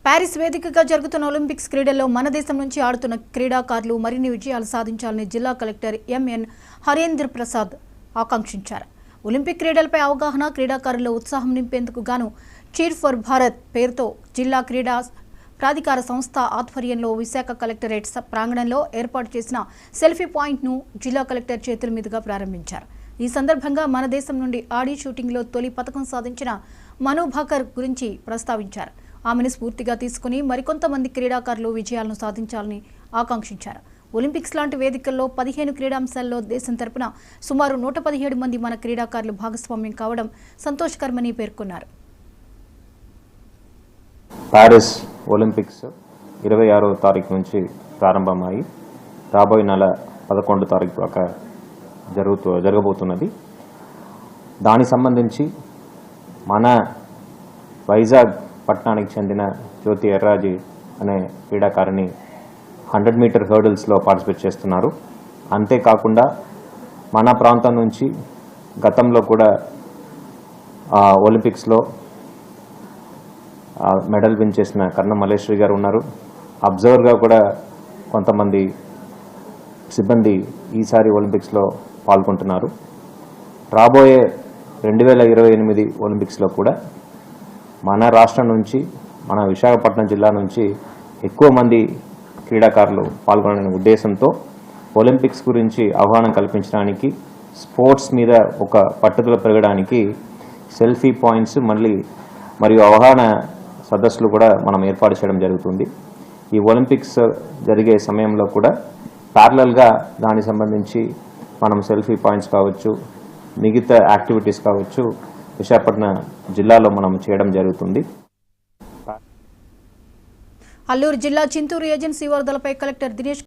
Paris వేదికగా జరుగుతున్న Olympics క్రీడల్లో మన దేశం నుంచి ఆడుతున్న క్రీడాకారులు మరిన్ని విజయాలు సాధించాలని జిల్లా కలెక్టర్ ఎంఎన్ హరేంద్ర ప్రసాద్ ఆకాంక్షించారు. ఒలింపిక్ క్రీడలపై అవగాహన, క్రీడాకారుల్లో ఉత్సాహం నింపేందుకు గాను చీర్ ఫర్ భారత్ పేరుతో జిల్లా క్రీడా ప్రాధికార సంస్థ ఆధ్వర్యంలో విశాఖ కలెక్టరేట్ ప్రాంగణంలో ఏర్పాటు చేసిన సెల్ఫీ పాయింట్ను జిల్లా కలెక్టర్ చేతుల మీదుగా ప్రారంభించారు. ఈ సందర్భంగా మన దేశం నుండి ఆడి షూటింగ్లో తొలి పతకం సాధించిన మను భాకర్ గురించి ప్రస్తావించారు. ఆమెను స్ఫూర్తిగా తీసుకుని మరికొంతమంది క్రీడాకారులు విజయాలను సాధించాలని ఆకాంక్షించారు. ఒలింపిక్స్ లాంటి వేదికల్లో 15 క్రీడాంశాల్లో దేశం తరపున సుమారు 117 మంది మన క్రీడాకారులు భాగస్వామ్యం కావడం సంతోషకరమని పేర్కొన్నారు. ప్యారిస్ ఒలింపిక్స్ 26వ తారీఖు నుంచి ప్రారంభమై రాబోయే నెల 11వ తారీఖు దాకా జరగబోతున్నది. దానికి సంబంధించి మన వైజాగ్ పట్టణానికి చెందిన జ్యోతి ఎర్రాజీ అనే క్రీడాకారిణి 100 మీటర్ హర్డిల్స్లో పార్టిసిపేట్ చేస్తున్నారు. అంతేకాకుండా మన ప్రాంతం నుంచి గతంలో కూడా ఒలింపిక్స్లో మెడల్ విన్ చేసిన కర్ణం మల్లేశ్వరి గారు ఉన్నారు. అబ్జర్వర్గా కూడా కొంతమంది సిబ్బంది ఈసారి ఒలింపిక్స్లో పాల్గొంటున్నారు. రాబోయే 2028 ఒలింపిక్స్లో కూడా మన రాష్ట్రం నుంచి, మన విశాఖపట్నం జిల్లా నుంచి ఎక్కువ మంది క్రీడాకారులు పాల్గొనే ఉద్దేశంతో ఒలింపిక్స్ గురించి అవగాహన కల్పించడానికి, స్పోర్ట్స్ మీద ఒక పట్టుదల పెరగడానికి సెల్ఫీ పాయింట్స్ మరియు అవగాహన సదస్సులు కూడా మనం ఏర్పాటు చేయడం జరుగుతుంది. ఈ ఒలింపిక్స్ జరిగే సమయంలో కూడా ప్యారలల్గా దానికి సంబంధించి మనం సెల్ఫీ పాయింట్స్ కావచ్చు, మిగతా యాక్టివిటీస్ కావచ్చు విశాఖపట్నం జిల్లాలో మనం చేయడం జరుగుతుంది. అల్లూరు జిల్లా చింతూరు ఏజెన్సీ వరదలపై కలెక్టర్ దినేష్